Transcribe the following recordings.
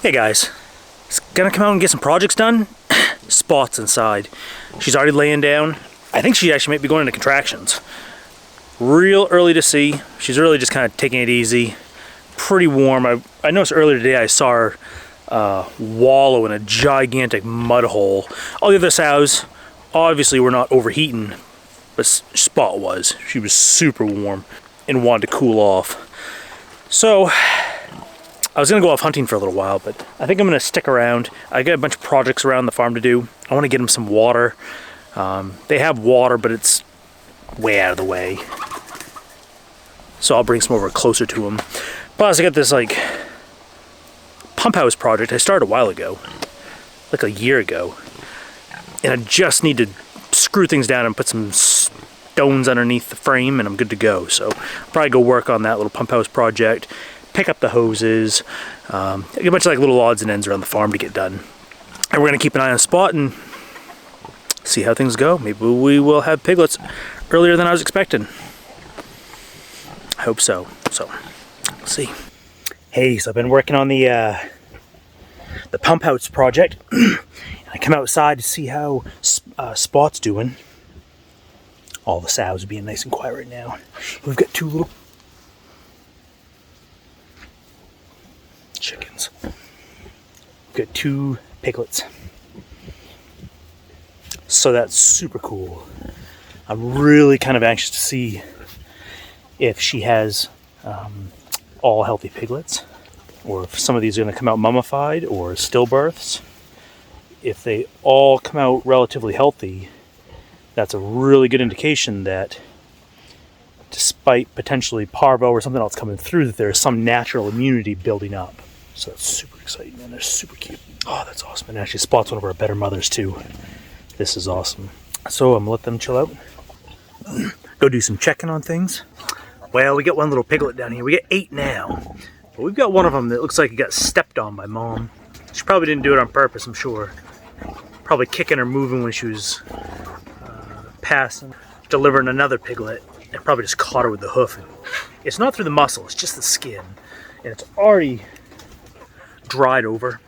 Hey guys, just gonna come out and get some projects done. Spot's inside. She's already laying down. I think she actually might be going into contractions. Real early to see. She's really just kind of taking it easy. Pretty warm. I noticed earlier today I saw her wallow in a gigantic mud hole. All the other sows obviously were not overheating, but Spot was. She was super warm and wanted to cool off. So I was gonna go off hunting for a little while, but I think I'm gonna stick around. I got a bunch of projects around the farm to do. I want to get them some water. They have water, but it's way out of the way. So I'll bring some over closer to them. Plus I got this like pump house project I started a while ago, like a year ago. And I just need to screw things down and put some stones underneath the frame and I'm good to go. So I'll probably go work on that little pump house project. Pick up the hoses, a bunch of like little odds and ends around the farm to get done. And we're gonna keep an eye on Spot and see how things go. Maybe we will have piglets earlier than I was expecting. I hope so. So, we'll see. Hey, so I've been working on the pump house project. I come outside to see how Spot's doing. All the sows are being nice and quiet right now. We've got two little chickens. We've got two piglets. So that's super cool. I'm really kind of anxious to see if she has all healthy piglets, or if some of these are going to come out mummified or stillbirths. If they all come out relatively healthy, that's a really good indication that despite potentially parvo or something else coming through, that there's some natural immunity building up. So that's super exciting, and they're super cute. Oh, that's awesome. And actually Spot's one of our better mothers too. This is awesome. So I'm gonna let them chill out. Go do some checking on things. Well, we got one little piglet down here. We got 8 now. But we've got one of them that looks like it got stepped on by Mom. She probably didn't do it on purpose, I'm sure. Probably kicking or moving when she was passing, delivering another piglet, and probably just caught her with the hoof. It's not through the muscle, it's just the skin. And it's already dried over.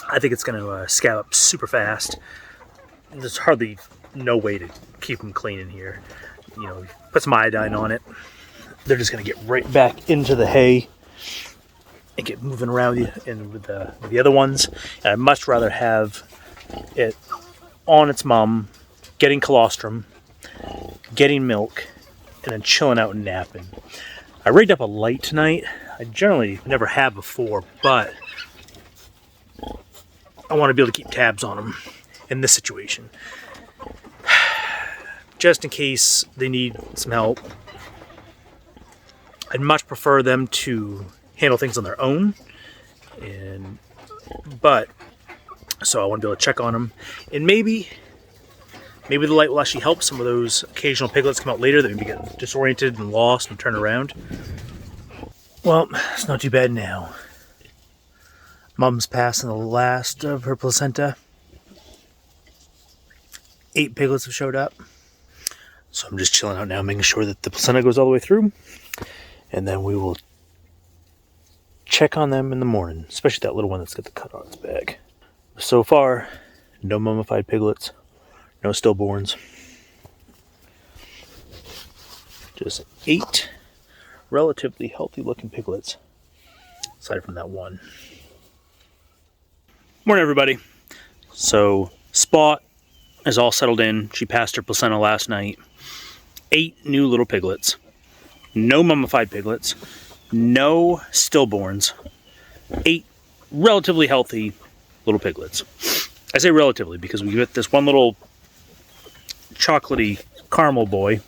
I think it's going to scab up super fast. There's hardly no way to keep them clean in here. You know, put some iodine on it. They're just going to get right back into the hay and get moving around with the other ones. And I'd much rather have it on its mom, getting colostrum, getting milk, and then chilling out and napping. I rigged up a light tonight. I generally never have before, but I want to be able to keep tabs on them in this situation. Just in case they need some help. I'd much prefer them to handle things on their own. So I want to be able to check on them. And maybe the light will actually help some of those occasional piglets come out later that maybe get disoriented and lost and turn around. Well, it's not too bad now. Mom's passing the last of her placenta. 8 piglets have showed up. So I'm just chilling out now, making sure that the placenta goes all the way through. And then we will check on them in the morning, especially that little one that's got the cut on its back. So far, no mummified piglets, no stillborns. Just 8 relatively healthy looking piglets, aside from that one. Morning, everybody. So Spot is all settled in. She passed her placenta last night. 8 new little piglets. No mummified piglets. No stillborns. 8 relatively healthy little piglets. I say relatively because we get this one little chocolatey caramel boy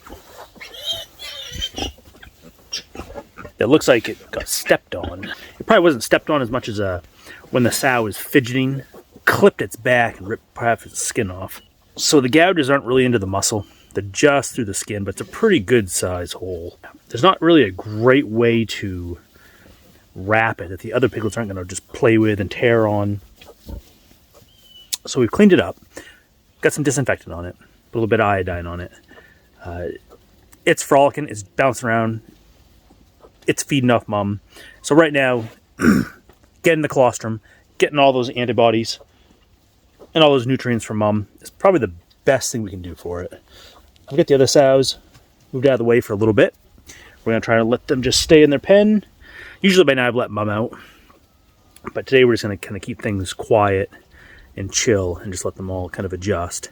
that looks like it got stepped on. It probably wasn't stepped on as much as when the sow was fidgeting, clipped its back and ripped perhaps its skin off. So the gouges aren't really into the muscle. They're just through the skin, but it's a pretty good size hole. There's not really a great way to wrap it that the other piglets aren't going to just play with and tear on. So we've cleaned it up, got some disinfectant on it, a little bit of iodine on it. It's frolicking, it's bouncing around, it's feeding off Mom. So right now, getting the colostrum, getting all those antibodies and all those nutrients from mom is probably the best thing we can do for it. I've got the other sows moved out of the way for a little bit. We're going to try to let them just stay in their pen. Usually by now I've let mom out. But today we're just going to kind of keep things quiet and chill and just let them all kind of adjust.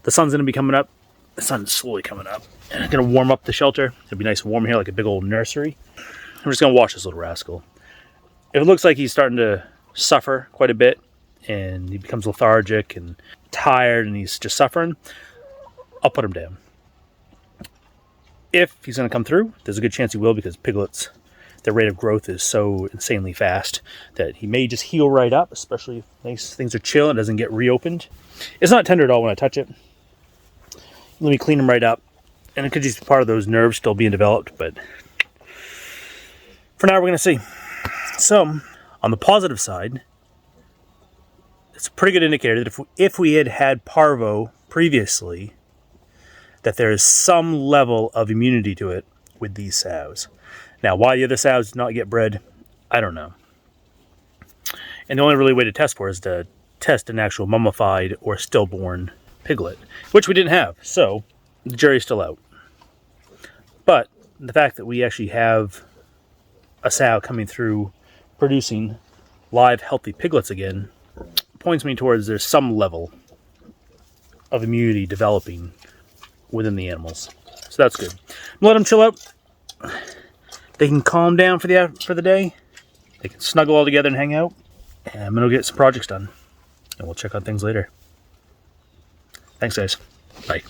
The sun's going to be coming up. The sun's slowly coming up. And I'm going to warm up the shelter. It'll be nice and warm here like a big old nursery. I'm just going to watch this little rascal. If it looks like he's starting to suffer quite a bit and he becomes lethargic and tired and he's just suffering, I'll put him down. If he's going to come through, there's a good chance he will, because piglets, their rate of growth is so insanely fast that he may just heal right up, especially if things are chill and doesn't get reopened. It's not tender at all when I touch it. Let me clean him right up. And it could just be part of those nerves still being developed, but for now we're going to see. So, on the positive side, it's a pretty good indicator that if we had had parvo previously, that there is some level of immunity to it with these sows. Now, why the other sows did not get bred, I don't know. And the only really way to test for it is to test an actual mummified or stillborn piglet, which we didn't have, so the jury's still out. But the fact that we actually have a sow coming through producing live healthy piglets again points me towards there's some level of immunity developing within the animals. So that's good. Let them chill out. They can calm down for the day. They can snuggle all together and hang out. And I'm going to get some projects done. And we'll check on things later. Thanks, guys. Bye.